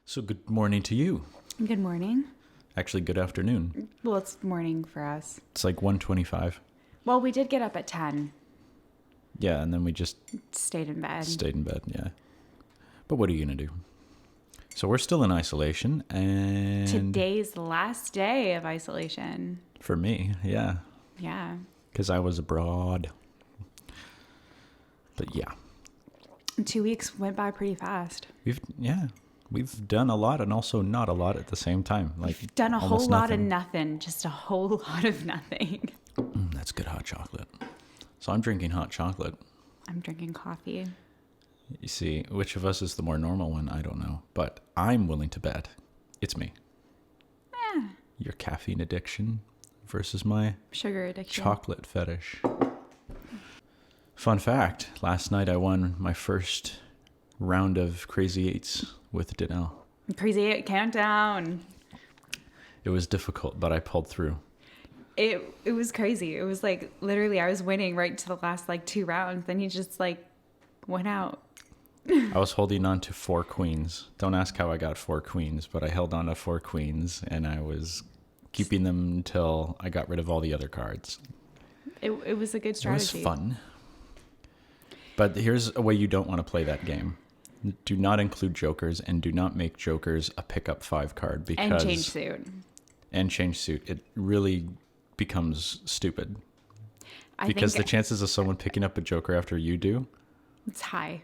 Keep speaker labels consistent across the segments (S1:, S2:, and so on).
S1: So good morning to you.
S2: Good morning.
S1: Actually, good afternoon.
S2: Well, it's morning for us.
S1: It's like 1:25.
S2: Well, we did get up at 10.
S1: Yeah, and then we just
S2: Stayed in bed.
S1: stayed in bed, yeah. But what are you going to do? So we're still in isolation, and
S2: Today's the last day of isolation.
S1: for me, yeah,
S2: Yeah.
S1: because I was abroad. But yeah,
S2: 2 weeks went by pretty fast.
S1: we've done a lot and also not a lot at the same time. Like
S2: We've done a whole
S1: almost
S2: lot of
S1: nothing.
S2: nothing. Just a whole lot of nothing.
S1: That's good hot chocolate. So I'm drinking hot chocolate.
S2: I'm drinking coffee.
S1: You see, which of us is the more normal one? I don't know. But I'm willing to bet it's me. Your caffeine addiction versus my
S2: Sugar addiction.
S1: chocolate fetish. Fun fact, last night I won my first round of Crazy Eights with Danelle.
S2: Crazy 8 countdown.
S1: It was difficult, but I pulled through.
S2: It was crazy. It was like literally I was winning right to the last like 2 rounds. Then he just like went out.
S1: I was holding on to 4 queens. Don't ask how I got 4 queens, but I held on to 4 queens and I was keeping them until I got rid of all the other cards.
S2: It was a good strategy.
S1: It was fun. But here's a way you don't want to play that game. Do not include jokers and do not make jokers a pickup 5 card because
S2: And change suit.
S1: and change suit. It really becomes stupid
S2: I
S1: because the
S2: think
S1: chances of someone picking up a joker after you do,
S2: it's high.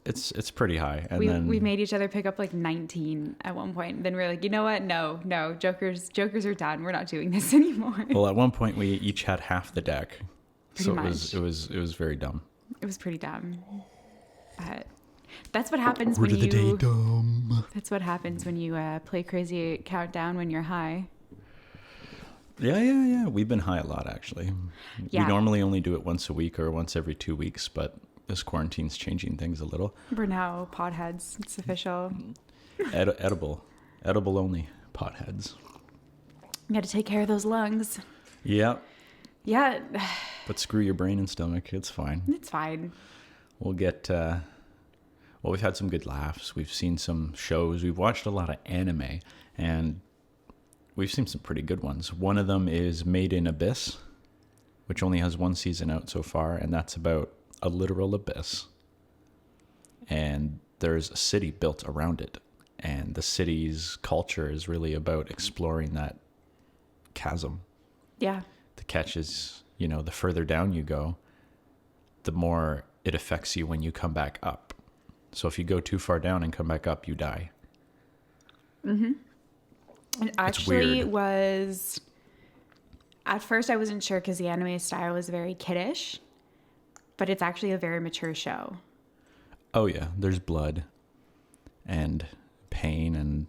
S1: it's pretty high. And
S2: We made each other pick up like 19 at one point. Then we're like, you know what? No, jokers are done. We're not doing this anymore.
S1: well, at one point we each had half the deck,
S2: Pretty
S1: so
S2: much.
S1: it was very dumb.
S2: It was pretty dumb. But that's what happens when you.
S1: dumb.
S2: That's what happens when you play Crazy Countdown when you're high.
S1: Yeah. We've been high a lot actually.
S2: Yeah.
S1: We normally only do it once a week or once every 2 weeks, but this quarantine's changing things a little.
S2: We're now potheads. It's official.
S1: Edible only potheads.
S2: You got to take care of those lungs.
S1: Yeah,
S2: Yeah,
S1: but screw your brain and stomach. It's fine.
S2: it's fine.
S1: We'll get. Well, we've had some good laughs. We've seen some shows. We've watched a lot of anime, and we've seen some pretty good ones. One of them is Made in Abyss, which only has 1 season out so far, and that's about a literal abyss. And there's a city built around it, and the city's culture is really about exploring that chasm.
S2: Yeah.
S1: The catch is, the further down you go, the more it affects you when you come back up. So if you go too far down and come back up, you die.
S2: It actually
S1: weird.
S2: was. At first, I wasn't sure because the anime style was very kiddish, but it's actually a very mature show.
S1: Oh yeah, there's blood and pain and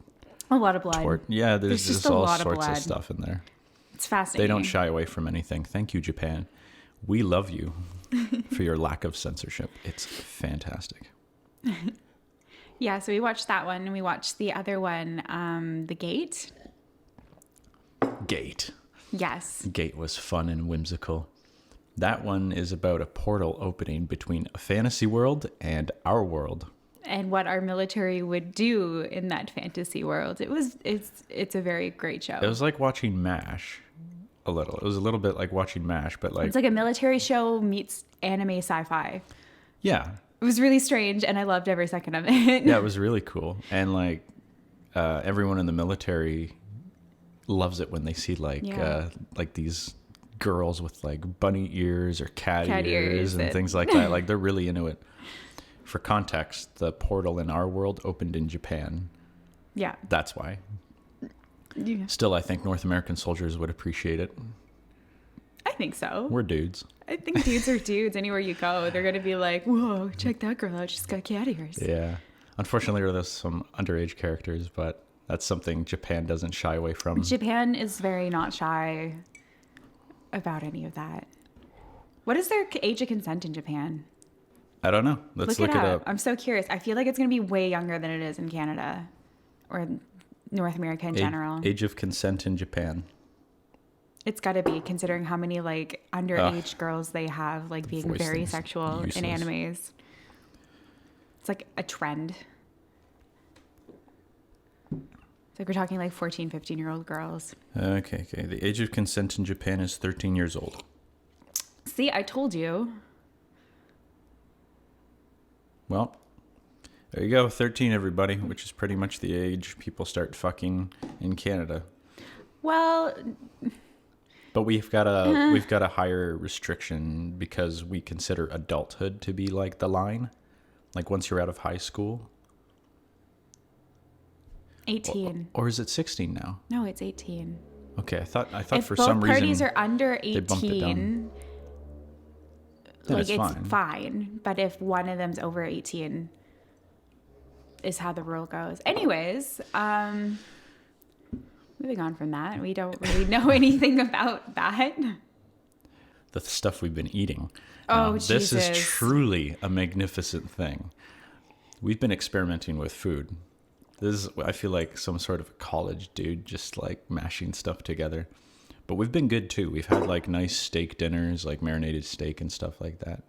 S2: A lot of blood.
S1: tort. Yeah, there's
S2: just
S1: just
S2: a
S1: all
S2: lot of
S1: sorts of
S2: blood.
S1: stuff in there.
S2: It's fascinating.
S1: They don't shy away from anything. Thank you, Japan. We love you for your lack of censorship. It's fantastic.
S2: Yeah, so we watched that one, and we watched the other one, The Gate.
S1: Gate.
S2: Yes.
S1: Gate was fun and whimsical. That one is about a portal opening between a fantasy world and our world.
S2: And what our military would do in that fantasy world. It's a very great show.
S1: It was like watching MASH a little. It was a little bit like watching MASH, but
S2: It's like a military show meets anime sci-fi.
S1: yeah.
S2: It was really strange, and I loved every second of it.
S1: Yeah, it was really cool. And everyone in the military loves it when they see
S2: Yeah.
S1: like these girls with like bunny ears or cat
S2: ears
S1: ears and
S2: and-
S1: things like that. Like they're really into it. For context, the portal in our world opened in Japan.
S2: Yeah.
S1: That's why.
S2: Yeah.
S1: Still, I think North American soldiers would appreciate it.
S2: I think so.
S1: We're dudes.
S2: I think dudes are dudes. Anywhere you go, they're going to be like, whoa, check that girl out. She's got cat ears.
S1: Yeah. Unfortunately, there's some underage characters, but that's something Japan doesn't shy away from.
S2: Japan is very not shy about any of that. What is their age of consent in Japan?
S1: I don't know. Let's look it up.
S2: I'm so curious. I feel like it's going to be way younger than it is in Canada or North America in general.
S1: Age of consent in Japan.
S2: It's got to be, considering how many like underage girls they have, like being
S1: voice
S2: very
S1: thing's
S2: sexual
S1: useless.
S2: in animes. It's like a trend. Like we're talking like 14, 15-year-old girls.
S1: Okay. The age of consent in Japan is 13 years old.
S2: See, I told you.
S1: Well, there you go, 13, everybody, which is pretty much the age people start fucking in Canada.
S2: Well,
S1: But we've got a higher restriction because we consider adulthood to be like the line, like once you're out of high school.
S2: 18.
S1: Or is it 16 now?
S2: No, it's 18.
S1: Okay, I thought
S2: If
S1: for
S2: both
S1: some reason
S2: parties are under
S1: they bumped it
S2: 18,
S1: then
S2: like
S1: it's
S2: it's
S1: fine.
S2: fine. But if one of them's over 18, is how the rule goes. Anyways, moving on from that, we don't really know anything about that.
S1: The stuff we've been eating.
S2: Oh,
S1: This is
S2: Jesus.
S1: truly a magnificent thing. We've been experimenting with food. This is, I feel like, some sort of college dude just like mashing stuff together. But we've been good too. We've had like nice steak dinners, like marinated steak and stuff like that.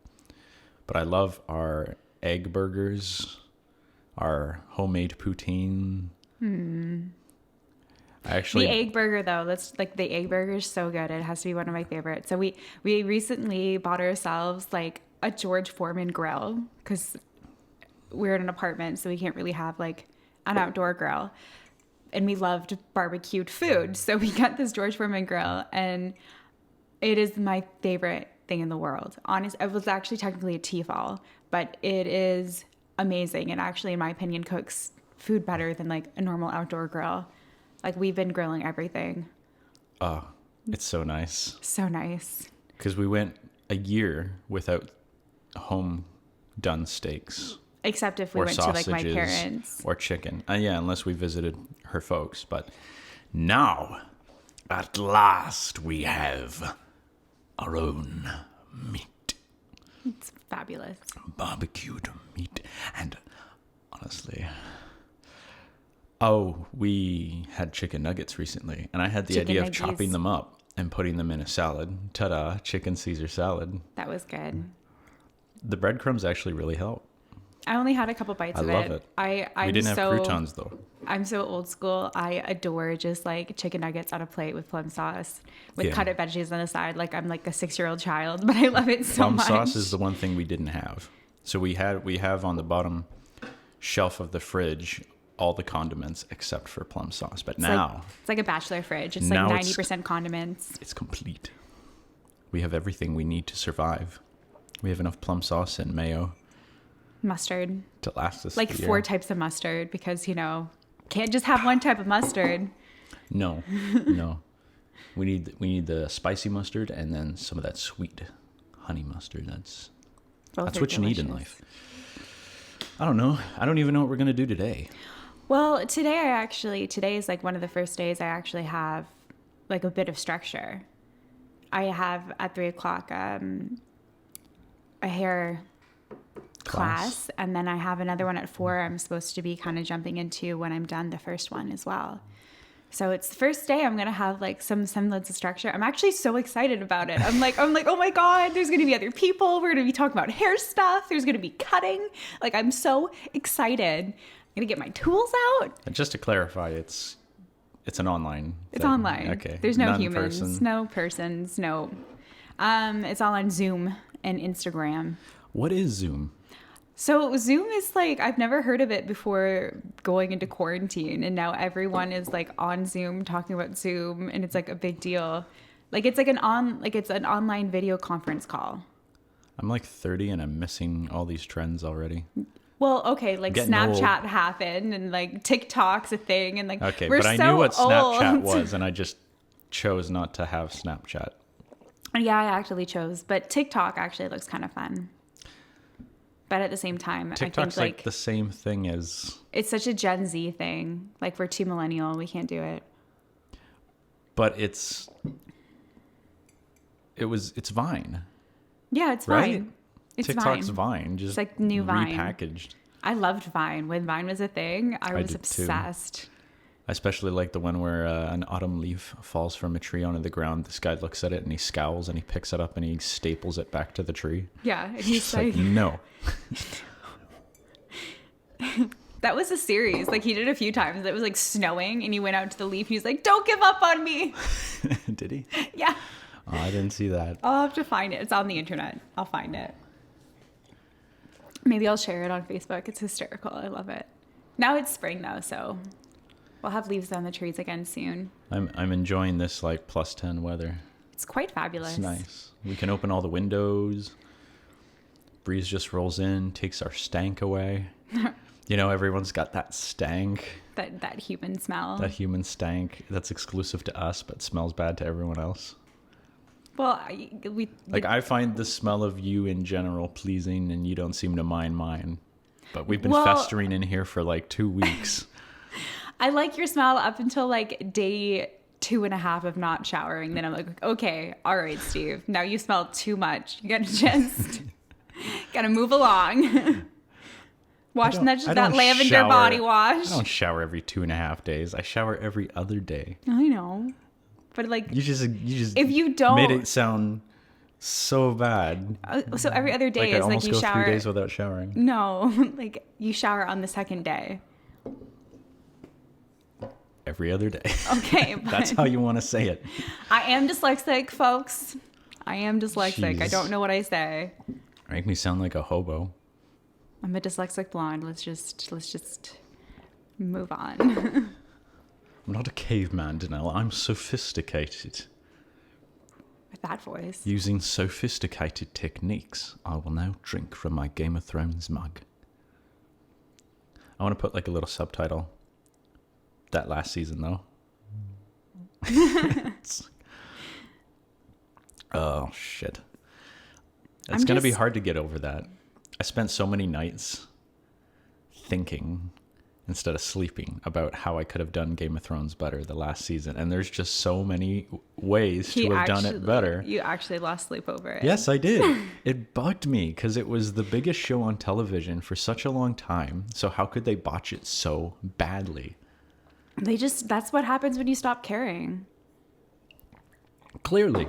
S1: But I love our egg burgers, our homemade poutine. I actually
S2: The egg burger, though, the egg burger is so good. It has to be one of my favorites. So we recently bought ourselves like a George Foreman grill because we're in an apartment, so we can't really have like an outdoor grill. And we loved barbecued food, so we got this George Foreman grill, and it is my favorite thing in the world. Honest, it was actually technically a Tefal, but it is amazing. It actually, in my opinion, cooks food better than like a normal outdoor grill. Like we've been grilling everything.
S1: Oh, it's so nice.
S2: So nice.
S1: Because we went a year without home done steaks.
S2: Except if we
S1: Or
S2: went to like my
S1: sausages,
S2: parents.
S1: or chicken. Yeah, unless we visited her folks. But now, at last, we have our own meat.
S2: It's fabulous.
S1: Barbecued meat. And honestly, we had chicken nuggets recently. And I had the
S2: Chicken
S1: idea of
S2: nuggies.
S1: chopping them up and putting them in a salad. Ta-da, chicken Caesar salad.
S2: That was good.
S1: The breadcrumbs actually really help.
S2: I only had a couple bites
S1: I
S2: of
S1: love
S2: it.
S1: it.
S2: I'm
S1: We didn't have
S2: so,
S1: croutons, though.
S2: I'm so old school. I adore just like chicken nuggets on a plate with plum sauce with
S1: Yeah.
S2: cut up veggies on the side. Like I'm like a 6-year-old child, but I love it so
S1: Plum
S2: much.
S1: sauce is the one thing we didn't have. So we have on the bottom shelf of the fridge all the condiments except for plum sauce. But now
S2: It's like a bachelor fridge. It's
S1: Now
S2: like
S1: it's-
S2: 90% condiments.
S1: it's complete. We have everything we need to survive. We have enough plum sauce and mayo
S2: Mustard.
S1: to last us
S2: Like
S1: the
S2: 4
S1: year.
S2: types of mustard because, can't just have one type of mustard.
S1: No. We need the spicy mustard and then some of that sweet honey mustard. That's
S2: Both are
S1: what you need in
S2: delicious.
S1: life. I don't know. I don't even know what we're gonna do today.
S2: Well, today is like one of the first days I actually have like a bit of structure. I have at 3:00 a hair class, and then I have another one at 4 I'm supposed to be kind of jumping into when I'm done the first one as well. So it's the first day I'm gonna have like some semblance of structure. I'm actually so excited about it. I'm like, oh my God, there's gonna be other people. We're gonna be talking about hair stuff. There's gonna be cutting. Like I'm so excited. I'm gonna get my tools out.
S1: And just to clarify, it's an online.
S2: It's
S1: thing.
S2: online.
S1: Okay.
S2: There's no
S1: None
S2: humans,
S1: person.
S2: no persons, no. It's all on Zoom and Instagram.
S1: What is Zoom?
S2: So Zoom is like, I've never heard of it before going into quarantine, and now everyone is like on Zoom talking about Zoom, and it's like a big deal. Like it's like it's an online video conference call.
S1: I'm like 30 and I'm missing all these trends already.
S2: Well, okay, like
S1: Getting
S2: Snapchat happened, and like TikTok's a thing, and like
S1: Okay,
S2: we're
S1: but I
S2: so
S1: knew what Snapchat
S2: old.
S1: was, and I just chose not to have Snapchat.
S2: Yeah, I actually chose, but TikTok actually looks kind of fun. But at the same time,
S1: TikTok's
S2: I think
S1: like the same thing as,
S2: it's such a Gen Z thing. Like we're too millennial, we can't do it.
S1: but it's Vine,
S2: Yeah, it's
S1: right?
S2: fine. It's
S1: TikTok's
S2: Vine.
S1: Vine, just
S2: It's like new Vine.
S1: repackaged.
S2: I loved Vine. When Vine was a thing, I was
S1: did too.
S2: obsessed.
S1: I especially like the one where an autumn leaf falls from a tree onto the ground. This guy looks at it and he scowls and he picks it up and he staples it back to the tree.
S2: Yeah, and he's
S1: It's like,
S2: like,
S1: no.
S2: That was a series. Like, he did a few times. It was like snowing, and he went out to the leaf. And he was like, "Don't give up on me."
S1: Did he?
S2: Yeah.
S1: Oh, I didn't see that.
S2: I'll have to find it. It's on the internet. I'll find it. Maybe I'll share it on Facebook. It's hysterical. I love it. Now it's spring though, so we'll have leaves on the trees again soon.
S1: I'm enjoying this like +10 weather.
S2: It's quite fabulous.
S1: It's nice. We can open all the windows. Breeze just rolls in, takes our stank away. You know, everyone's got that stank.
S2: That human smell.
S1: That human stank that's exclusive to us, but smells bad to everyone else.
S2: Well,
S1: I find the smell of you in general pleasing, and you don't seem to mind mine. But we've been
S2: Well,
S1: festering in here for like 2 weeks.
S2: I like your smell up until like day 2.5 of not showering. Then I'm like, okay, all right, Steve. Now you smell too much. You gotta just gotta move along. Washing that lavender
S1: shower.
S2: body wash.
S1: I don't shower every 2.5 days. I shower every other day.
S2: I know, but like
S1: You just
S2: if you don't,
S1: made it sound so bad.
S2: so every other day
S1: Like I
S2: is like
S1: almost
S2: you
S1: go
S2: shower.
S1: 3 days without showering.
S2: No, like you shower on the second day.
S1: Every other day.
S2: Okay,
S1: That's
S2: but
S1: how you want to say it.
S2: I am dyslexic, folks. I am dyslexic. I
S1: Jeez.
S2: don't know what I say.
S1: Make me sound like a hobo.
S2: I'm a dyslexic blonde. Let's just move on.
S1: I'm not a caveman, Danelle. I'm sophisticated.
S2: With that voice.
S1: Using sophisticated techniques, I will now drink from my Game of Thrones mug. I want to put like a little subtitle. That last season, though. Oh, shit. It's going to be hard to get over that. I spent so many nights thinking instead of sleeping about how I could have done Game of Thrones better the last season. And there's just so many ways to have done it better.
S2: You actually lost sleep over it.
S1: Yes, I did. It bugged me because it was the biggest show on television for such a long time. So how could they botch it so badly?
S2: That's what happens when you stop caring.
S1: Clearly,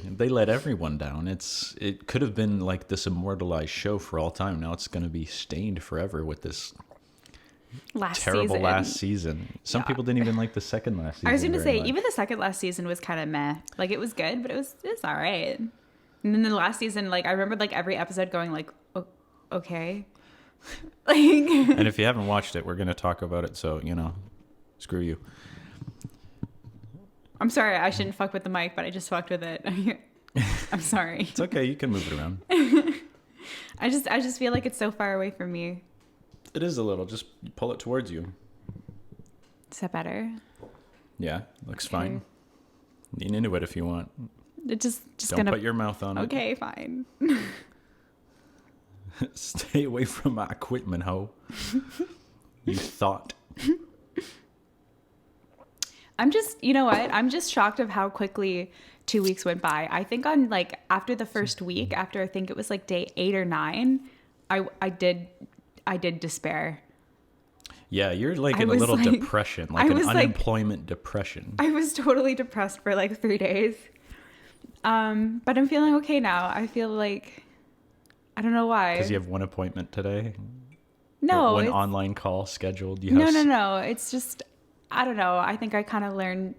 S1: they let everyone down. It could have been like this immortalized show for all time. Now it's going to be stained forever with this terrible last season. Some people didn't even like the second last season.
S2: I was going to say,
S1: much.
S2: even the second last season was kind of meh. Like, it was good, but it was all right. And then the last season, like, I remember like every episode going like, okay. Like,
S1: And if you haven't watched it, we're going to talk about it. So, screw you.
S2: I'm sorry, I shouldn't fuck with the mic, but I just fucked with it. I'm sorry.
S1: It's okay. You can move it around.
S2: I just feel like it's so far away from me.
S1: It is a little. Just pull it towards you.
S2: Is that better?
S1: Yeah, looks fine. Lean into it if you want.
S2: It just
S1: Don't
S2: gonna
S1: put your mouth on it.
S2: Okay, fine.
S1: Stay away from my equipment, ho. You thought.
S2: You know what? I'm just shocked of how quickly 2 weeks went by. I think on like after the first week, after I think it was like day 8 or 9, I did despair.
S1: Yeah, you're like
S2: I
S1: in a
S2: was
S1: little
S2: like-
S1: depression, like
S2: I
S1: an
S2: was like-
S1: unemployment depression.
S2: I was totally depressed for like 3 days. But I'm feeling okay now. I feel like I don't know why.
S1: Because you have one appointment today.
S2: No,
S1: One
S2: it's-
S1: online call scheduled.
S2: No. It's just, I don't know. I think I kind of learned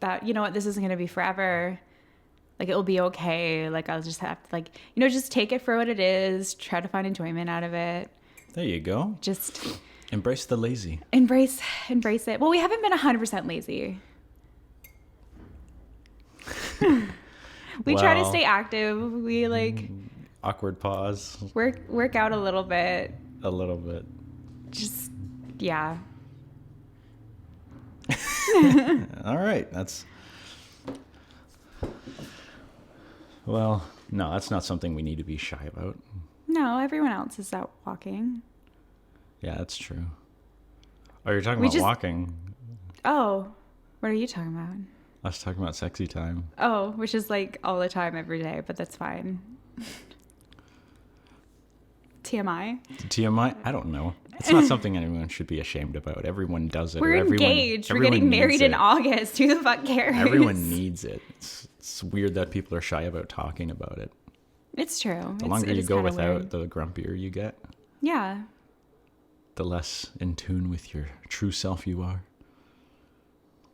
S2: that, you know what, this isn't going to be forever. Like, it'll be okay. Like, I'll just have to, like, just take it for what it is. Try to find enjoyment out of it.
S1: There you go.
S2: Just
S1: Embrace the lazy.
S2: embrace it. Well, we haven't been 100% lazy. We try to
S1: Well,
S2: stay active. We, like,
S1: Awkward pause.
S2: work out a little bit.
S1: A little bit.
S2: Just, yeah.
S1: All right. That's. Well, no, that's not something we need to be shy about.
S2: No, everyone else is out walking.
S1: Yeah, that's true. Oh, you're talking
S2: We
S1: about
S2: just-
S1: walking.
S2: Oh, what are you talking about?
S1: I was talking about sexy time.
S2: Oh, which is like all the time, every day, but that's fine. TMI.
S1: TMI? I don't know. It's not something anyone should be ashamed about. Everyone does it.
S2: We're
S1: or everyone,
S2: engaged. We're
S1: everyone
S2: getting
S1: needs
S2: married in
S1: it.
S2: August. Who the fuck cares?
S1: Everyone needs it. It's weird that people are shy about talking about it.
S2: It's true.
S1: The longer you go without, the grumpier you get.
S2: Yeah.
S1: the less in tune with your true self you are.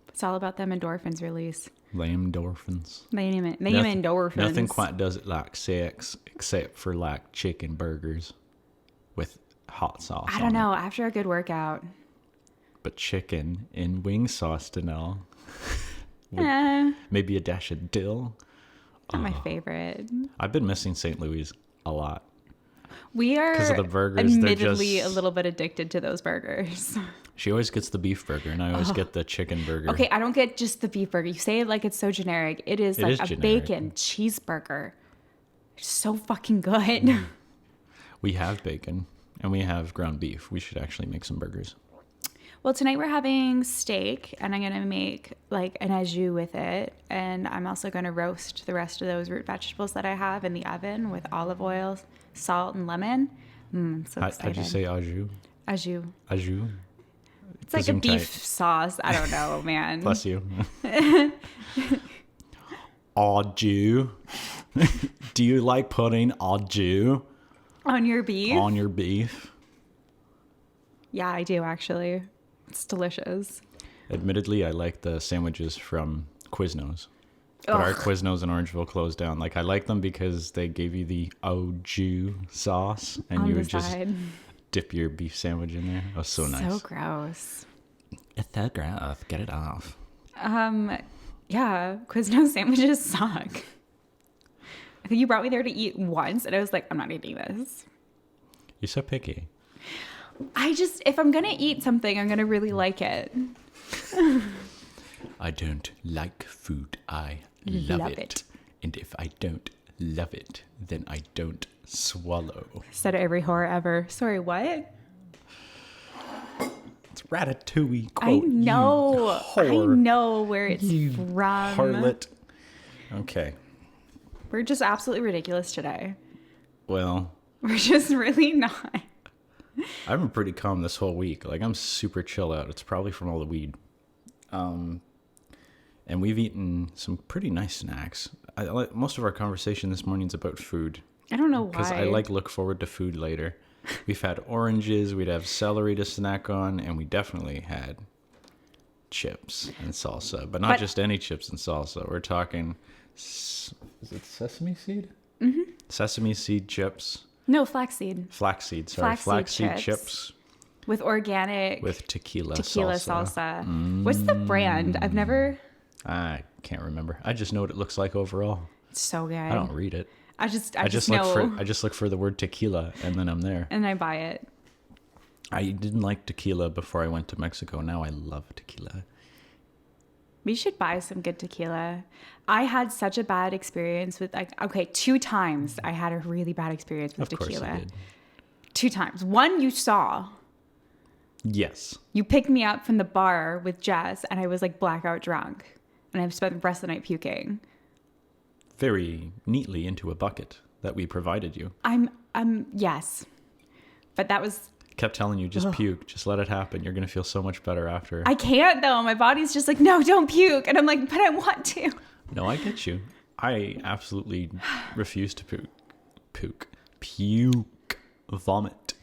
S2: It's all about them endorphins release.
S1: Lame endorphins.
S2: Name
S1: Nothing-
S2: endorphins.
S1: Nothing quite does it like sex, except for like chicken burgers with hot sauce.
S2: I don't know. After a good workout.
S1: But chicken in wing sauce to know.
S2: Eh,
S1: Maybe a dash of dill.
S2: not my favorite.
S1: I've been missing St. Louis a lot.
S2: We are
S1: 'Cause of the burgers, they're
S2: admittedly
S1: just-
S2: a little bit addicted to those burgers.
S1: She always gets the beef burger, and I always get the chicken burger.
S2: Okay, I don't get just the beef burger. You say it like it's so generic. It is like
S1: is
S2: a
S1: generic.
S2: bacon cheeseburger. It's so fucking good.
S1: We have bacon, and we have ground beef. We should actually make some burgers.
S2: Well, tonight we're having steak, and I'm going to make like an au jus with it. And I'm also going to roast the rest of those root vegetables that I have in the oven with olive oil, salt, and lemon. I'm so excited.
S1: How'd you say au jus?
S2: Au jus.
S1: Au jus?
S2: It's like a
S1: Gesundheit.
S2: beef sauce. I don't know, man.
S1: Bless you. Au jus. Do you like putting au jus
S2: On your beef?
S1: on your beef?
S2: Yeah, I do actually. It's delicious.
S1: Admittedly, I like the sandwiches from Quiznos. But our
S2: Ugh.
S1: Quiznos in Orangeville closed down. Like, I like them because they gave you the au jus sauce, and
S2: On
S1: you
S2: the
S1: would just
S2: side.
S1: dip your beef sandwich in there. Oh, so nice.
S2: So gross.
S1: It's so gross. Get it off.
S2: Yeah, Quiznos sandwiches suck. I think you brought me there to eat once, and I was like, I'm not eating this.
S1: You're so picky.
S2: If I'm gonna eat something, I'm gonna really like it.
S1: I don't like food. I love,
S2: Love
S1: it.
S2: it.
S1: And if I don't love it, then I don't swallow.
S2: Said every horror ever. Sorry, what?
S1: It's Ratatouille
S2: I
S1: quote.
S2: know. I
S1: whore.
S2: know where it's
S1: You
S2: from.
S1: Harlot. Okay.
S2: We're just absolutely ridiculous today.
S1: Well,
S2: We're just really not.
S1: I've been pretty calm this whole week. Like, I'm super chill out. It's probably from all the weed. And we've eaten some pretty nice snacks. Most of our conversation this morning is about food.
S2: I don't know why.
S1: Because I look forward to food later. We've had oranges, we'd have celery to snack on, and we definitely had chips and salsa. But not just any chips and salsa. We're talking, is it sesame seed? Mm-hmm. Sesame seed chips.
S2: No, flaxseed.
S1: Flaxseed, sorry.
S2: Flaxseed
S1: Flaxseed chips
S2: With organic
S1: with tequila
S2: salsa. What's the brand? I've never.
S1: I can't remember. I just know what it looks like overall.
S2: It's so good.
S1: I don't read it.
S2: I just
S1: I just
S2: know.
S1: look for the word tequila, and then I'm there.
S2: And I buy it.
S1: I didn't like tequila before I went to Mexico. Now I love tequila.
S2: We should buy some good tequila. I had such a bad experience with 2 times I had a really bad experience with
S1: Of course
S2: tequila.
S1: I did.
S2: 2 times. One you saw.
S1: Yes.
S2: You picked me up from the bar with Jess and I was like blackout drunk. And I've spent the rest of the night puking.
S1: Very neatly into a bucket that we provided you.
S2: Yes. But that was,
S1: Kept telling you, just puke. Just let it happen. You're going to feel so much better after.
S2: I can't though. My body's just like, no, don't puke. And I'm like, but I want to.
S1: No, I get you. I absolutely refuse to puke. Puke. Vomit.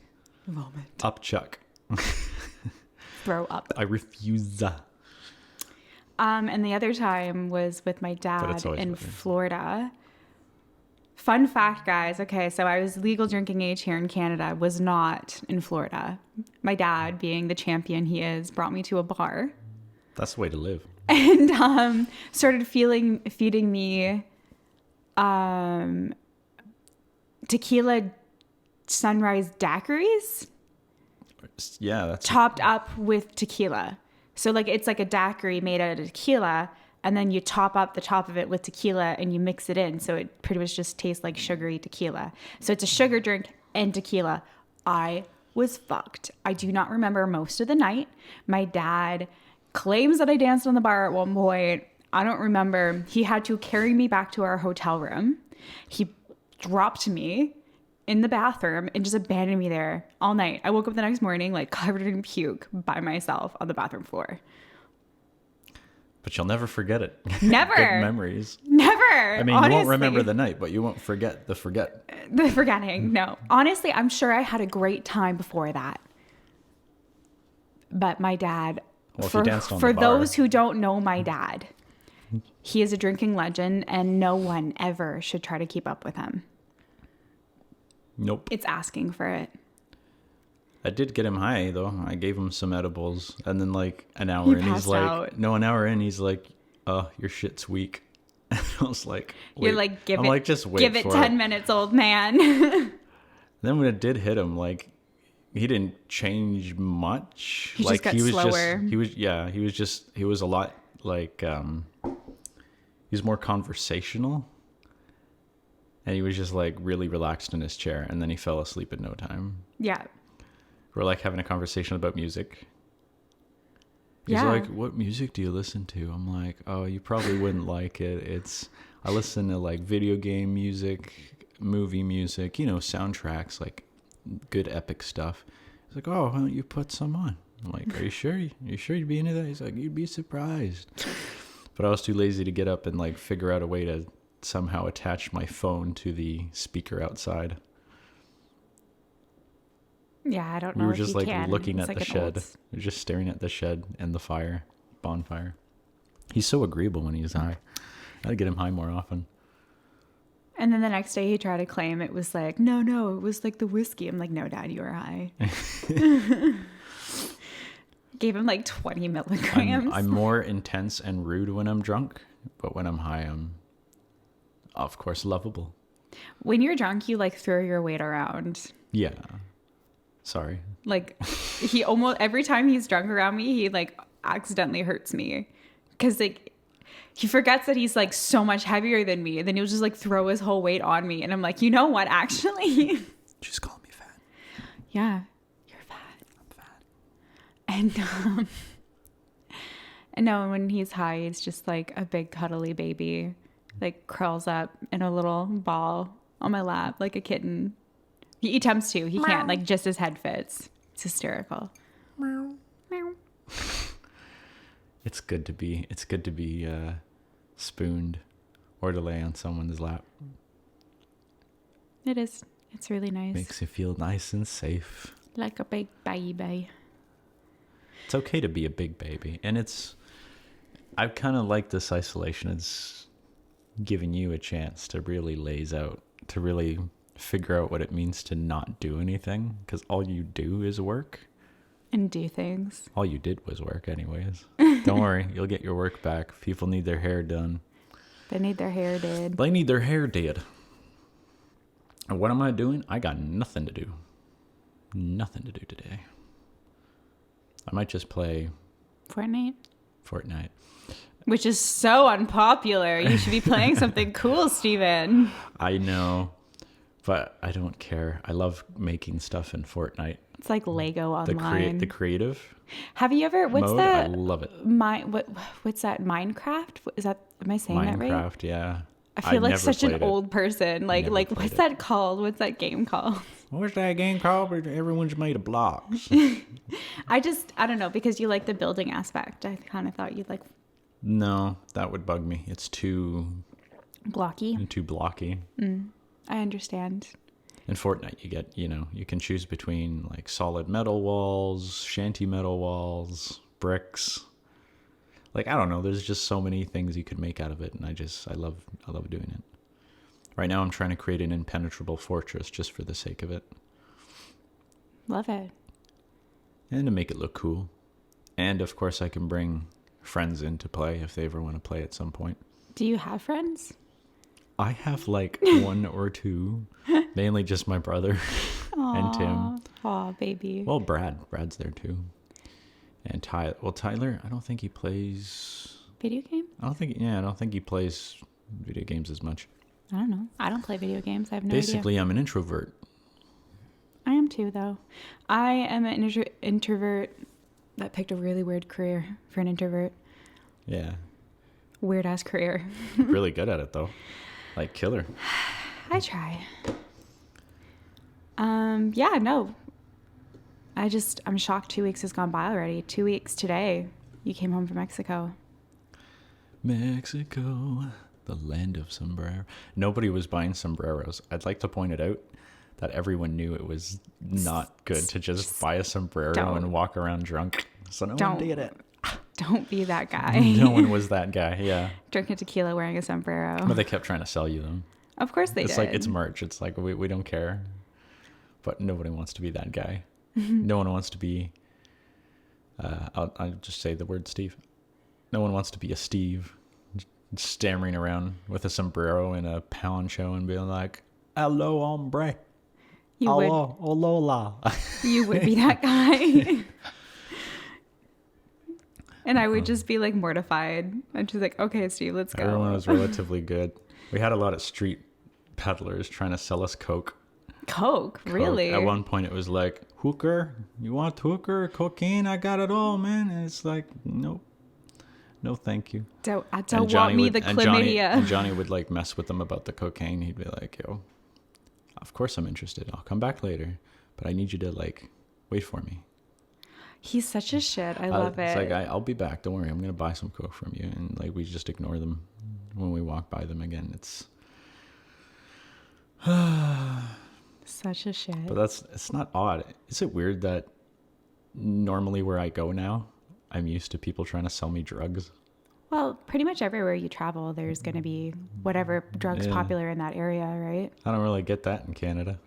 S1: Upchuck.
S2: Throw up.
S1: I refuse.
S2: And the other time was with my
S1: it's
S2: dad
S1: always
S2: in
S1: with you.
S2: Florida. Fun fact, guys. Okay, so I was legal drinking age here in Canada, was not in Florida. My dad, being the champion he is, brought me to a bar
S1: That's the way to live.
S2: and started feeding me tequila sunrise daiquiris
S1: Yeah, that's
S2: topped up with tequila. So like it's like a daiquiri made out of tequila, and then you top up the top of it with tequila and you mix it in, so it pretty much just tastes like sugary tequila. So it's a sugar drink and tequila. I was fucked. I do not remember most of the night. My dad claims that I danced on the bar at one point. I don't remember. He had to carry me back to our hotel room. He dropped me in the bathroom and just abandoned me there all night. I woke up the next morning like covered in puke by myself on the bathroom floor.
S1: But you'll never forget it.
S2: Never.
S1: Good memories.
S2: Never.
S1: I mean,
S2: honestly.
S1: you won't remember the night, but you won't forget the forget.
S2: The forgetting. No. Honestly, I'm sure I had a great time before that. But my dad,
S1: Well, if you danced on
S2: for
S1: the bar.
S2: those who don't know my dad, he is a drinking legend and no one ever should try to keep up with him.
S1: Nope.
S2: It's asking for it.
S1: I did get him high though. I gave him some edibles, and then like an hour
S2: He
S1: in, he's
S2: passed
S1: like,
S2: out.
S1: "No, an hour in, he's like, your shit's weak." And I was like,
S2: You're
S1: "Wait."
S2: like,
S1: I'm like, just wait
S2: give it
S1: for
S2: 10 minutes, old man.
S1: Then when it did hit him, like, he didn't change much.
S2: He
S1: like
S2: just got slower.
S1: He was a lot like he was more conversational. And he was just like really relaxed in his chair, and then he fell asleep in no time.
S2: Yeah.
S1: We're like having a conversation about music. He's
S2: Yeah.
S1: like, "What music do you listen to?" I'm like, "Oh, you probably wouldn't like it. I listen to like video game music, movie music, soundtracks, like good epic stuff." He's like, "Oh, why don't you put some on?" I'm like, "Are you sure? You sure you'd be into that?" He's like, "You'd be surprised." But I was too lazy to get up and like figure out a way to somehow attach my phone to the speaker outside.
S2: Yeah, I don't know.
S1: We were
S2: if
S1: just
S2: you
S1: like
S2: can.
S1: looking
S2: It's
S1: at
S2: like
S1: the
S2: an
S1: shed.
S2: old-
S1: We were just staring at the shed and the bonfire. He's so agreeable when he's high. I gotta get him high more often.
S2: And then the next day he tried to claim it was like, no, it was like the whiskey. I'm like, no, Dad, you were high. Gave him like 20 milligrams.
S1: I'm more intense and rude when I'm drunk, but when I'm high, I'm, of course, lovable.
S2: When you're drunk, you like throw your weight around.
S1: Yeah. Sorry.
S2: Like he almost, every time he's drunk around me, he like accidentally hurts me. Cause like he forgets that he's like so much heavier than me. And then he'll just like throw his whole weight on me. And I'm like, you know what, actually?
S1: She's calling me fat.
S2: Yeah, you're fat.
S1: I'm fat.
S2: And no, when he's high, he's just like a big cuddly baby, like curls up in a little ball on my lap like a kitten. He attempts to. He can't. Like just his head fits. It's hysterical. Meow. Meow.
S1: It's good to be spooned or to lay on someone's lap.
S2: It is. It's really nice.
S1: Makes you feel nice and safe.
S2: Like a big baby.
S1: It's okay to be a big baby. And I kind of like this isolation. It's giving you a chance to really laze out, to really figure out what it means to not do anything. Because all you do is work.
S2: And do things.
S1: All you did was work anyways. Don't worry, you'll get your work back. People need their hair done.
S2: They need their hair did.
S1: They need their hair did. And what am I doing? I got nothing to do. Nothing to do today. I might just play
S2: Fortnite.
S1: Fortnite.
S2: Which is so unpopular. You should be playing something cool, Steven.
S1: I know, but I don't care. I love making stuff in Fortnite.
S2: It's like Lego online.
S1: The creative
S2: Have you ever? What's
S1: mode,
S2: that?
S1: I love it.
S2: What's that? Minecraft? Is that? Am I saying that right?
S1: Minecraft, yeah.
S2: I feel like
S1: never
S2: such an
S1: played it.
S2: old person. Like
S1: Never played
S2: what's
S1: it.
S2: that called? What's that game called?
S1: What's that game called? Where everyone's made of blocks.
S2: I don't know, because you like the building aspect. I kind of thought you'd like
S1: No, that would bug me. It's too
S2: blocky.
S1: blocky.
S2: I understand.
S1: In Fortnite, you get, you can choose between like solid metal walls, shanty metal walls, bricks. Like, I don't know. There's just so many things you could make out of it. And I love doing it. Right now, I'm trying to create an impenetrable fortress just for the sake of it.
S2: Love it.
S1: And to make it look cool. And of course, I can bring friends in to play if they ever want to play at some point.
S2: Do you have friends?
S1: I have like one or two, mainly just my brother and Tim.
S2: Aw, baby.
S1: Well, Brad's there too. And Tyler. Well, Tyler, I don't think he plays.
S2: Video game?
S1: I don't think he plays video games as much.
S2: I don't know. I don't play video games. I have no idea.
S1: Basically, I'm an introvert.
S2: I am too, though. I am an introvert that picked a really weird career for an introvert.
S1: Yeah.
S2: Weird ass career.
S1: Really good at it though. Like killer.
S2: I try. Yeah, no. I'm shocked 2 weeks has gone by already. 2 weeks today. You came home from Mexico.
S1: Mexico, the land of sombrero. Nobody was buying sombreros. I'd like to point it out that everyone knew it was not good to just buy a sombrero
S2: Don't.
S1: and walk around drunk. So no one
S2: Don't.
S1: did it.
S2: Don't be that guy.
S1: No one was that guy. Yeah.
S2: Drinking tequila wearing a sombrero.
S1: But they kept trying to sell you them.
S2: Of course they
S1: It's
S2: did.
S1: like, it's merch. It's like, we don't care. But nobody wants to be that guy. No one wants to be, I'll just say the word Steve. No one wants to be a Steve stammering around with a sombrero and a poncho and being like, hello, hombre.
S2: You
S1: Hello, Olola.
S2: You would be that guy. And I would just be like mortified. I'm just like, okay, Steve, let's go.
S1: Everyone was relatively good. We had a lot of street peddlers trying to sell us Coke.
S2: Coke, really?
S1: At one point, it was like, hooker? You want hooker? Cocaine? I got it all, man. And it's like, nope. No, thank you.
S2: I don't want me the chlamydia.
S1: And Johnny would like mess with them about the cocaine. He'd be like, yo, of course I'm interested. I'll come back later. But I need you to like, wait for me.
S2: He's such a shit. I love it.
S1: It's like, I'll be back. Don't worry. I'm going to buy some Coke from you. And like, we just ignore them when we walk by them again. It's...
S2: Such a shit.
S1: But it's not odd. Is it weird that normally where I go now, I'm used to people trying to sell me drugs?
S2: Well, pretty much everywhere you travel, there's going to be whatever drug's
S1: Yeah.
S2: popular in that area, right?
S1: I don't really get that in Canada.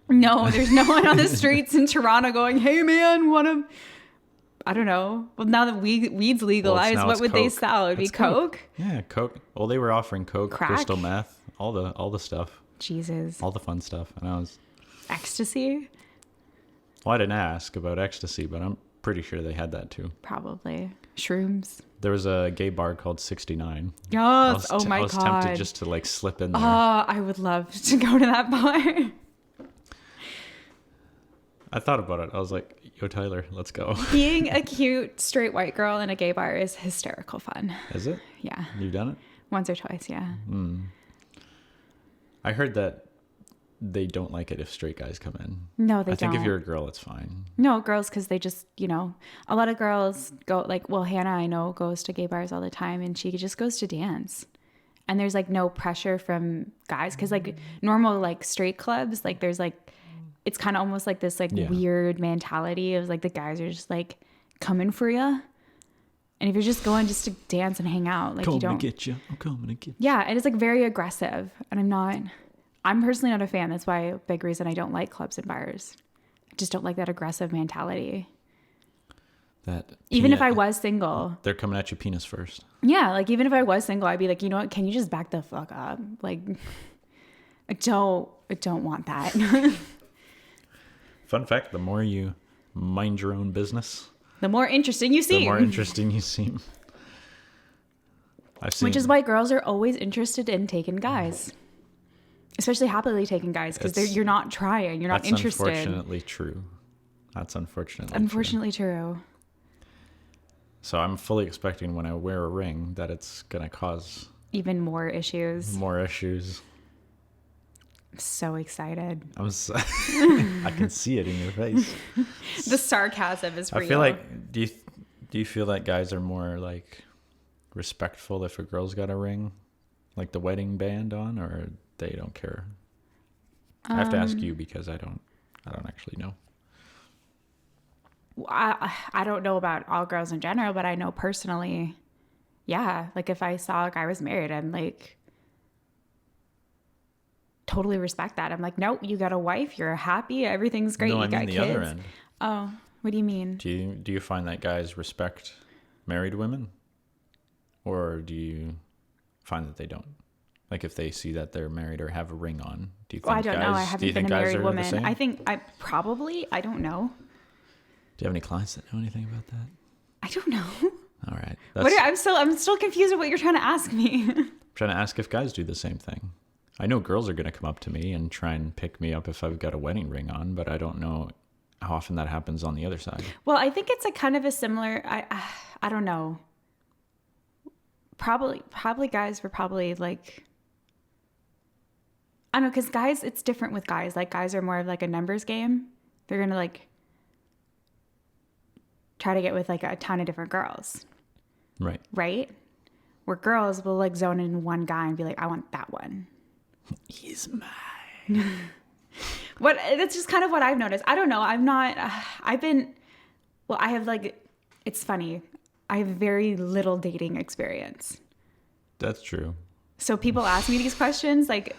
S2: No, there's no one on the streets in Toronto going, hey man, want to... I don't know. Well, now that weed's legalized,
S1: now
S2: what
S1: it's
S2: would they
S1: Coke.
S2: sell? It'd be
S1: It's
S2: Coke?
S1: Yeah, Coke. Well, they were offering Coke,
S2: Crack?
S1: crystal meth, all the stuff,
S2: Jesus.
S1: all the fun stuff. And I was...
S2: Ecstasy?
S1: Well, I didn't ask about ecstasy, but I'm pretty sure they had that too.
S2: Probably. Shrooms?
S1: There was a gay bar called 69.
S2: Yes. Oh my
S1: I was
S2: God.
S1: tempted just to like slip in there.
S2: Oh, I would love to go to that bar.
S1: I thought about it. I was like, yo, Tyler, let's go.
S2: Being a cute straight white girl in a gay bar is hysterical fun.
S1: Is it?
S2: Yeah.
S1: You've done it?
S2: Once or twice, yeah.
S1: I heard that they don't like it if straight guys come in.
S2: No, they
S1: I think
S2: don't.
S1: if you're a girl, it's fine.
S2: No, girls, because they just, a lot of girls go, like, well, Hannah, I know, goes to gay bars all the time, and she just goes to dance. And there's, like, no pressure from guys, because, like, normal, like, straight clubs, like, there's, like, it's kind of almost like this, like,
S1: Yeah.
S2: weird mentality of, like, the guys are just, like, coming for you. And if you're just going just to dance and hang out, like, you don't...
S1: get you. I'm coming to get you.
S2: Yeah, and it's, like, very aggressive, and I'm personally not a fan. That's why a big reason I don't like clubs and bars. I just don't like that aggressive mentality. Even if I was single.
S1: They're coming at you penis first.
S2: Yeah, like even if I was single, I'd be like, you know what? Can you just back the fuck up? Like, I don't want that.
S1: Fun fact, the more you mind your own business,
S2: The more interesting you
S1: the
S2: seem.
S1: more interesting you seem. I've seen...
S2: Which is why girls are always interested in taking guys. Especially happily taking guys, because you're not trying. You're not
S1: That's
S2: interested.
S1: unfortunately true. That's unfortunately
S2: Unfortunately true.
S1: So I'm fully expecting when I wear a ring that it's going to cause
S2: Even more issues.
S1: more issues.
S2: I'm so excited.
S1: I can see it in your face.
S2: The sarcasm is real.
S1: I feel like, do you feel that guys are more like respectful if a girl's got a ring, like the wedding band on, or they don't care? I have to ask you because I don't actually know.
S2: I don't know about all girls in general, but I know personally, yeah. Like if I saw a guy was married, I'm like, totally respect that. I'm like, nope, you got a wife, you're happy, everything's great,
S1: No,
S2: you
S1: I
S2: got
S1: mean the
S2: kids.
S1: other end.
S2: Oh, what do you mean?
S1: Do you find that guys respect married women, or do you find that they don't? Like if they see that they're married or have a ring on, do you think
S2: Well, I don't know. I
S1: do you
S2: haven't been
S1: think
S2: a
S1: guys
S2: married
S1: are the
S2: woman.
S1: same?
S2: I think I don't know.
S1: Do you have any clients that know anything about that?
S2: I don't know.
S1: All right.
S2: I'm still confused at what you're trying to ask me.
S1: I'm trying to ask if guys do the same thing. I know girls are going to come up to me and try and pick me up if I've got a wedding ring on, but I don't know how often that happens on the other side.
S2: Well, I think it's a kind of a similar. I don't know. Probably guys were probably like. I don't know, because guys, it's different with guys. Like guys are more of like a numbers game. They're gonna like try to get with like a ton of different girls,
S1: Right.
S2: right? Where girls will like zone in one guy and be like, I want that one.
S1: He's mine.
S2: What that's just kind of what I've noticed. I don't know. I'm not. I have like. It's funny. I have very little dating experience.
S1: That's true.
S2: So people ask me these questions, like,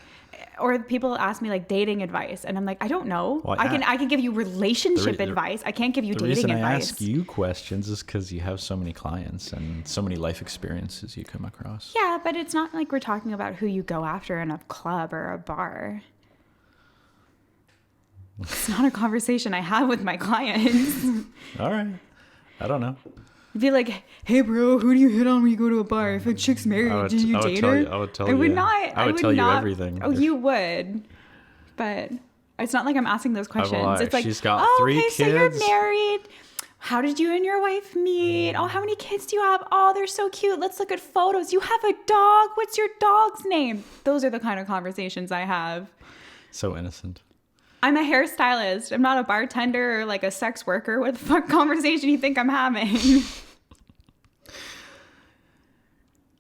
S2: or people ask me like dating advice, and I'm like, I don't know.
S1: Well,
S2: I can give you relationship
S1: the-
S2: advice. I can't give you
S1: The
S2: dating
S1: reason
S2: advice.
S1: I ask you questions is because you have so many clients and so many life experiences you come across.
S2: Yeah, but it's not like we're talking about who you go after in a club or a bar. It's not a conversation I have with my clients.
S1: All right. I don't know.
S2: Be like, hey bro, who do you hit on when you go to a bar? If a chick's married, do you date her?
S1: I would tell
S2: I
S1: you.
S2: would not.
S1: I would tell you everything.
S2: Oh, you would, but it's not like I'm asking those questions.
S1: lie.
S2: It's like,
S1: She's got
S2: oh,
S1: 3
S2: okay, so you're
S1: kids.
S2: married. How did you and your wife meet? Oh, how many kids do you have? Oh, they're so cute. Let's look at photos. You have a dog. What's your dog's name? Those are the kind of conversations I have.
S1: So innocent.
S2: I'm a hairstylist. I'm not a bartender or like a sex worker. What the fuck conversation do you think I'm having?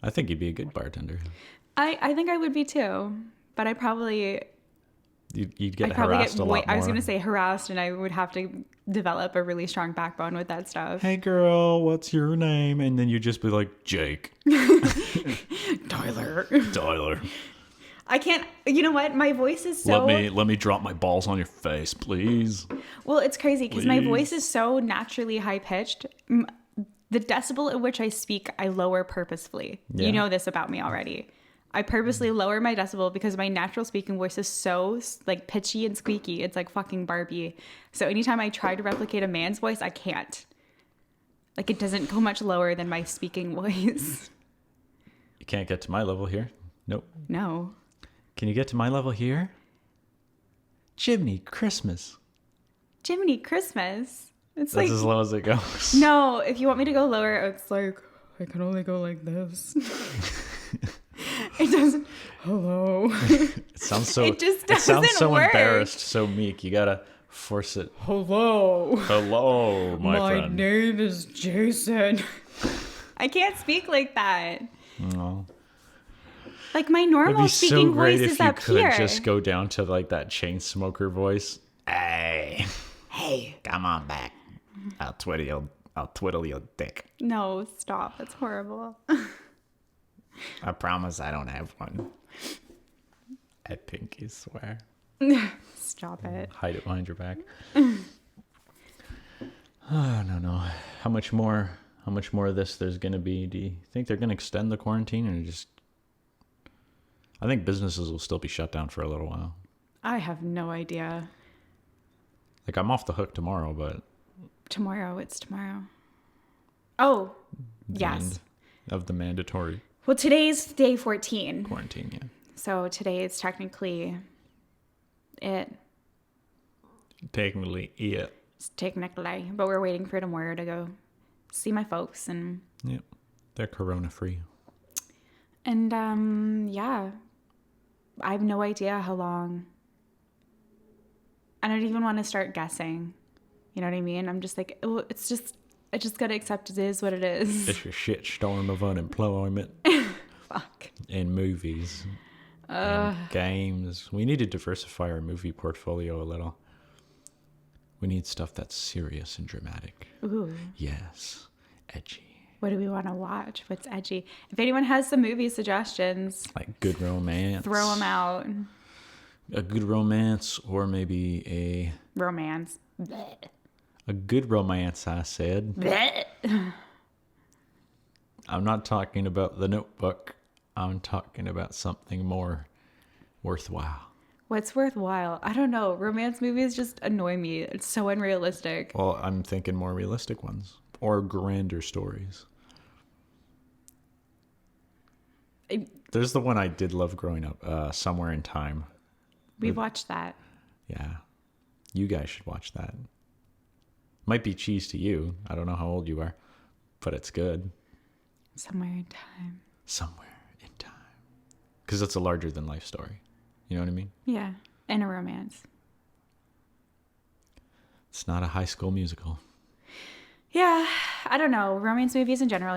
S1: I think you'd be a good bartender.
S2: I think I would be too, but I'd probably
S1: You'd get harassed a lot more.
S2: I was going to say harassed, and I would have to develop a really strong backbone with that stuff.
S1: Hey girl, what's your name? And then you'd just be like, Jake.
S2: Tyler.
S1: Tyler.
S2: I can't. You know what? My voice is so.
S1: Let me drop my balls on your face, please.
S2: Well, it's crazy because my
S1: Please.
S2: voice is so naturally high pitched. The decibel at which I speak, I lower purposefully.
S1: Yeah.
S2: You know this about me already. I purposely lower my decibel because my natural speaking voice is so like pitchy and squeaky. It's like fucking Barbie. So anytime I try to replicate a man's voice, I can't. Like it doesn't go much lower than my speaking voice.
S1: You can't get to my level here. Nope.
S2: No.
S1: Can you get to my level here? Jiminy Christmas.
S2: Jiminy Christmas. It's
S1: That's
S2: like
S1: as low as it goes.
S2: no. If you want me to go lower, it's like I can only go like this. It doesn't. Hello.
S1: It sounds so.
S2: It just
S1: sounds
S2: doesn't
S1: so
S2: work.
S1: embarrassed, so meek. You gotta force it.
S2: Hello.
S1: Hello, my friend.
S2: name is Jason. I can't speak like that.
S1: No.
S2: Like my
S1: It'd
S2: normal
S1: be
S2: speaking
S1: so great
S2: voice
S1: if
S2: is
S1: you
S2: up
S1: could
S2: here.
S1: just go down to like that chain smoker voice. Hey,
S2: Hey.
S1: come on back. I'll twiddle your dick.
S2: No, stop. That's horrible.
S1: I promise I don't have one. I pinky swear.
S2: Stop it.
S1: Hide it behind your back. Oh, no. How much more of this there's gonna be? Do you think they're gonna extend the quarantine or just? I think businesses will still be shut down for a little while.
S2: I have no idea.
S1: Like I'm off the hook tomorrow, but
S2: Tomorrow. It's tomorrow. Oh,
S1: the
S2: yes.
S1: end of the mandatory
S2: Well, today's day 14.
S1: quarantine. Yeah.
S2: So today is technically it.
S1: Technically, yeah.
S2: It's technically, but we're waiting for tomorrow to go see my folks and
S1: Yep. They're corona free.
S2: yeah. I have no idea how long. I don't even want to start guessing. You know what I mean? I'm just like, oh, I just gotta accept it is what it is.
S1: It's a shit storm of unemployment
S2: Fuck.
S1: in movies and games. We need to diversify our movie portfolio a little. We need stuff that's serious and dramatic.
S2: Ooh.
S1: Yes. Edgy.
S2: What do we want to watch? What's edgy? If anyone has some movie suggestions,
S1: Like good romance.
S2: throw them out.
S1: A good romance or maybe
S2: Romance. Blech.
S1: a good romance, I said.
S2: Blech.
S1: I'm not talking about The Notebook. I'm talking about something more worthwhile.
S2: What's worthwhile? I don't know. Romance movies just annoy me. It's so unrealistic.
S1: Well, I'm thinking more realistic ones or grander stories. There's the one I did love growing up, Somewhere in Time.
S2: We watched that.
S1: Yeah. You guys should watch that. Might be cheese to you. I don't know how old you are, but it's good.
S2: Somewhere in time.
S1: Somewhere in Time. Because it's a larger than life story. You know what I mean?
S2: Yeah. And a romance.
S1: It's not a High School Musical.
S2: Yeah. I don't know. Romance movies in general,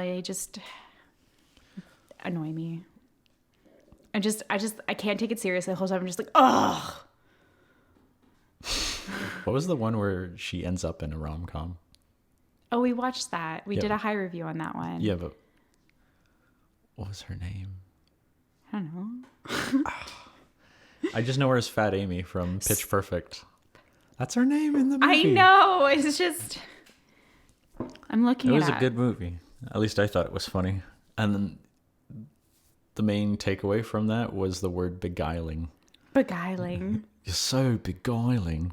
S2: annoy me. I can't take it seriously the whole time. I'm just like, ugh.
S1: What was the one where she ends up in a rom-com?
S2: Oh, we watched that. We
S1: Yeah.
S2: did a high review on that one.
S1: Yeah, but what was her name?
S2: I don't know.
S1: I just know her as Fat Amy from Pitch Perfect. That's her name in the movie.
S2: I know. It's just, I'm looking
S1: It
S2: it
S1: was a
S2: up.
S1: good movie. At least I thought it was funny. And then the main takeaway from that was the word beguiling.
S2: Beguiling.
S1: You're so beguiling.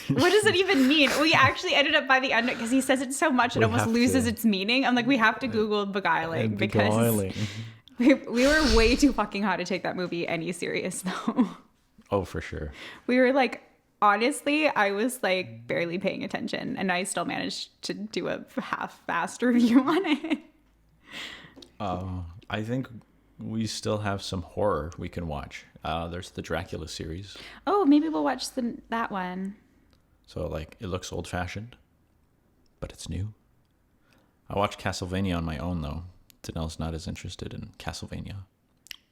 S2: What does it even mean? We actually ended up by the end because he says it so much it
S1: We
S2: almost
S1: have
S2: loses
S1: to.
S2: its meaning. I'm like, we have to Google beguiling because
S1: Beguiling.
S2: we were way too fucking hot to take that movie any serious though.
S1: Oh, for sure.
S2: We were like, honestly, I was like barely paying attention and I still managed to do a half-assed review on it.
S1: I think we still have some horror we can watch. There's the Dracula series.
S2: Oh, maybe we'll watch that one.
S1: So, like, it looks old-fashioned, but it's new. I watched Castlevania on my own, though. Danelle's not as interested in Castlevania.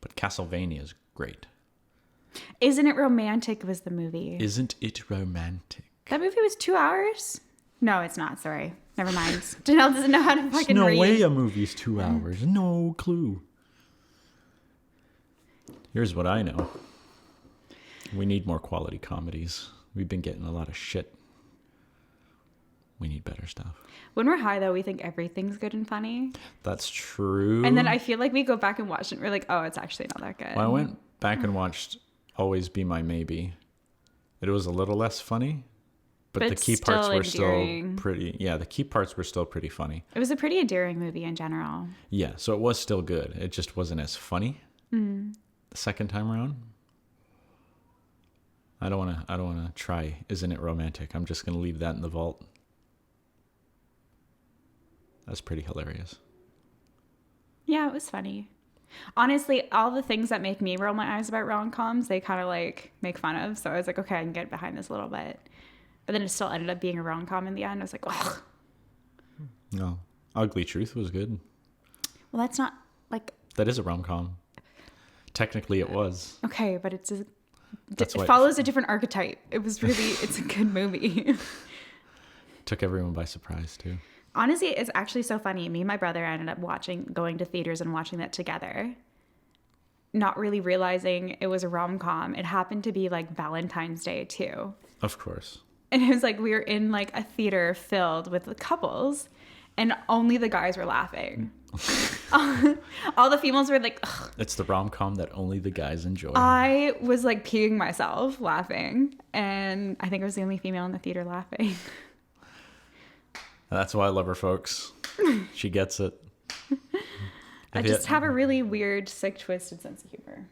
S1: But Castlevania is great.
S2: Isn't It Romantic was the movie.
S1: Isn't it romantic?
S2: That movie was 2 hours? No, it's not. Sorry. Never mind. Janelle doesn't know how to
S1: There's
S2: fucking
S1: no
S2: read.
S1: way a movie's 2 hours. No clue. Here's what I know. We need more quality comedies. We've been getting a lot of shit. We need better stuff.
S2: When we're high, though, we think everything's good and funny.
S1: That's true.
S2: And then I feel like we go back and watch it and we're like, oh, it's actually not that good.
S1: When I went back and watched Always Be My Maybe, it was a little less funny, but the
S2: it's
S1: key parts
S2: still
S1: were still
S2: endearing.
S1: pretty. Yeah, the key parts were still pretty funny.
S2: It was a pretty endearing movie in general.
S1: Yeah, so it was still good. It just wasn't as funny the second time around. I don't want to try Isn't It Romantic? I'm just going to leave that in the vault. That's pretty hilarious.
S2: Yeah, it was funny. Honestly, all the things that make me roll my eyes about rom-coms, they kind of like make fun of. So I was like, okay, I can get behind this a little bit. But then it still ended up being a rom-com in the end. I was like, ugh.
S1: No. Ugly Truth was good.
S2: Well, that's not like,
S1: That is a rom-com. Technically it was.
S2: okay, but it's
S1: That's
S2: it
S1: why
S2: follows a different archetype. It was really, it's a good movie.
S1: took everyone by surprise too.
S2: Honestly, it's actually so funny. Me and my brother ended up going to theaters and watching that together. Not really realizing it was a rom-com. It happened to be like Valentine's Day too.
S1: Of course.
S2: And it was like we were in like a theater filled with the couples and only the guys were laughing. All the females were like, ugh.
S1: It's the rom-com that only the guys enjoy.
S2: I was like peeing myself laughing. And I think I was the only female in the theater laughing.
S1: That's why I love her, folks. She gets it.
S2: I just have a really weird, sick, twisted sense of humor.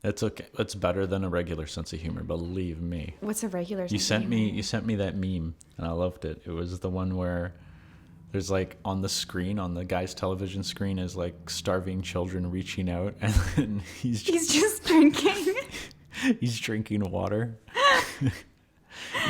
S1: It's okay. It's better than a regular sense of humor, believe me.
S2: What's a regular
S1: You
S2: sense of humor?
S1: you sent me that meme and I loved it. It was the one where there's like on the screen, on the guy's television screen is like starving children reaching out and then he's
S2: just drinking.
S1: he's drinking water.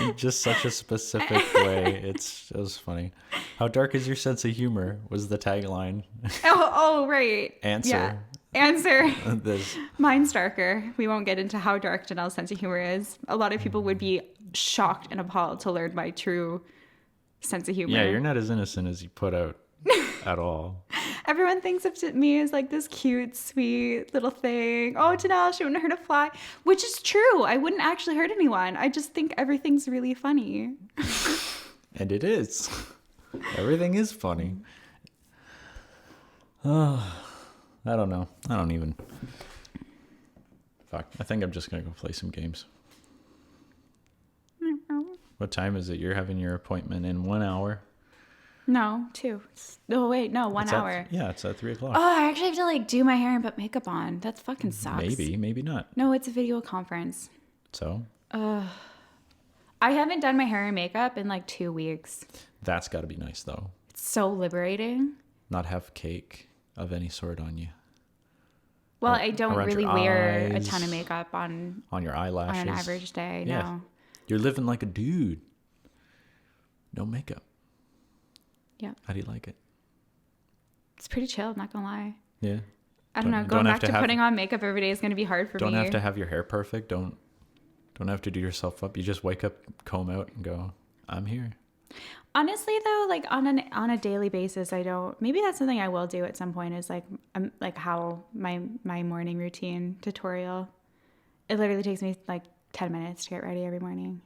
S1: In just such a specific way. It was funny. How dark is your sense of humor was the tagline.
S2: Oh, right.
S1: Answer.
S2: Yeah. Answer.
S1: This-
S2: Mine's darker. We won't get into how dark Janelle's sense of humor is. A lot of people would be shocked and appalled to learn my true sense of humor.
S1: yeah, you're not as innocent as you put out at all.
S2: Everyone thinks of me as like this cute, sweet little thing. Oh, Janelle, she wouldn't hurt a fly. Which is true. I wouldn't actually hurt anyone. I just think everything's really funny.
S1: And it is. Everything is funny. Oh, I don't know. I don't even. Fuck. I think I'm just going to go play some games. What time is it? You're having your appointment in 1 hour.
S2: No, 2. Oh, wait, no, 1
S1: It's at-
S2: hour.
S1: yeah, it's at 3 o'clock.
S2: Oh, I actually have to like do my hair and put makeup on. That fucking sucks.
S1: Maybe, maybe not.
S2: No, it's a video conference.
S1: So
S2: I haven't done my hair and makeup in like 2 weeks.
S1: that's got to be nice, though.
S2: It's so liberating.
S1: Not have cake of any sort on you.
S2: Well,
S1: Ar-
S2: I don't
S1: around your
S2: really wear a
S1: eyes,
S2: ton of makeup on
S1: your eyelashes.
S2: an average day.
S1: Yeah.
S2: No.
S1: You're living like a dude. No makeup.
S2: Yeah.
S1: How do you like it?
S2: It's pretty chill, I'm not gonna lie.
S1: Yeah.
S2: I don't know.
S1: Don't
S2: Going
S1: have
S2: back
S1: to
S2: to
S1: have-
S2: putting on makeup every day is going to be hard for
S1: Don't
S2: me.
S1: have to have your hair perfect. Don't have to do yourself up. You just wake up, comb out, and go, I'm here.
S2: Honestly, though, like on a daily basis, I don't. Maybe that's something I will do at some point. Is like how my morning routine tutorial. It literally takes me like 10 minutes to get ready every morning.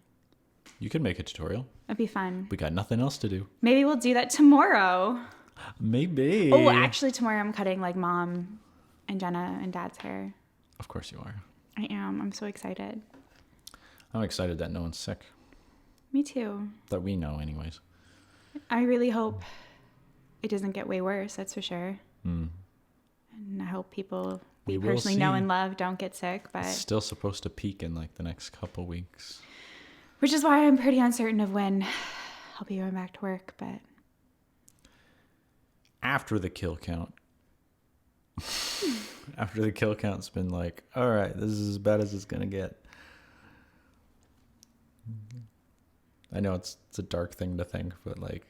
S1: You can make a tutorial.
S2: It'd be fun.
S1: We got nothing else to do.
S2: Maybe we'll do that tomorrow.
S1: Maybe.
S2: Oh, actually, tomorrow I'm cutting like mom and Jenna and dad's hair.
S1: Of course you are.
S2: I am. I'm so excited.
S1: I'm excited that no one's sick.
S2: Me too.
S1: That we know, anyways.
S2: I really hope it doesn't get way worse. That's for sure.
S1: Mm.
S2: And I hope people
S1: We
S2: we
S1: will
S2: personally know
S1: see.
S2: and love don't get sick. But
S1: It's still supposed to peak in like the next couple weeks.
S2: which is why I'm pretty uncertain of when I'll be going back to work. But
S1: After the kill count. After the kill count's been like, all right, this is as bad as it's going to get. I know it's a dark thing to think, but like,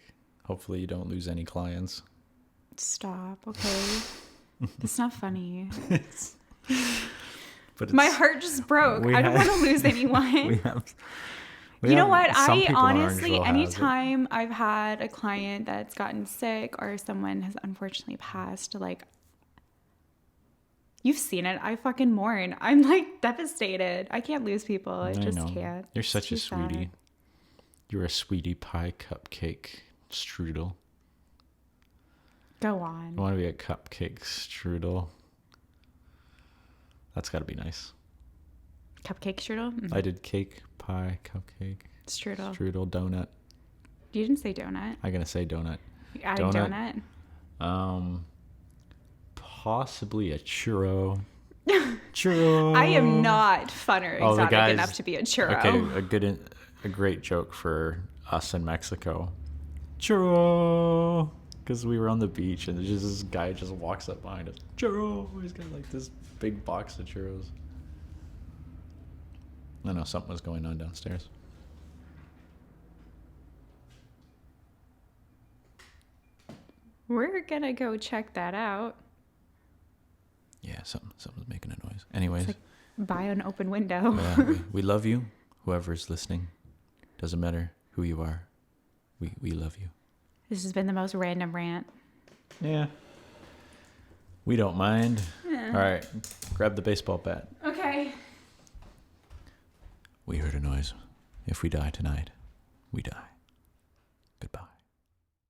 S1: hopefully you don't lose any clients.
S2: stop, okay? It's not funny.
S1: But
S2: My heart just broke.
S1: we
S2: I don't
S1: have-
S2: want to lose anyone.
S1: we have.
S2: You know what?
S1: some
S2: I
S1: people in
S2: honestly,
S1: Orangeville has it.
S2: anytime I've had a client that's gotten sick or someone has unfortunately passed, like, you've seen it. I fucking mourn. I'm like devastated. I can't lose people. I just
S1: know.
S2: can't.
S1: You're
S2: It's
S1: such a
S2: too sad.
S1: sweetie. You're a sweetie pie cupcake strudel.
S2: Go on.
S1: I want to be a cupcake strudel. That's got to be nice.
S2: Cupcake strudel? Mm.
S1: I did cake, pie, cupcake,
S2: Strudel.
S1: strudel, donut.
S2: You didn't say donut.
S1: I'm gonna say donut.
S2: You added
S1: Donut.
S2: donut.
S1: Possibly a churro. Churro.
S2: I am not fun or
S1: Oh, the
S2: exotic
S1: guys-
S2: enough to be a churro.
S1: Okay, a great joke for us in Mexico. Churro. Because we were on the beach and just this guy just walks up behind us. Churro. He's got like this big box of churros. I know something was going on downstairs.
S2: We're gonna go check that out.
S1: Yeah, something's making a noise. Anyways,
S2: It's By an open window.
S1: we love you, whoever's listening. Doesn't matter who you are. We love you.
S2: This has been the most random rant.
S1: Yeah. We don't mind. All right, grab the baseball bat.
S2: Okay.
S1: We heard a noise. If we die tonight, we die. Goodbye.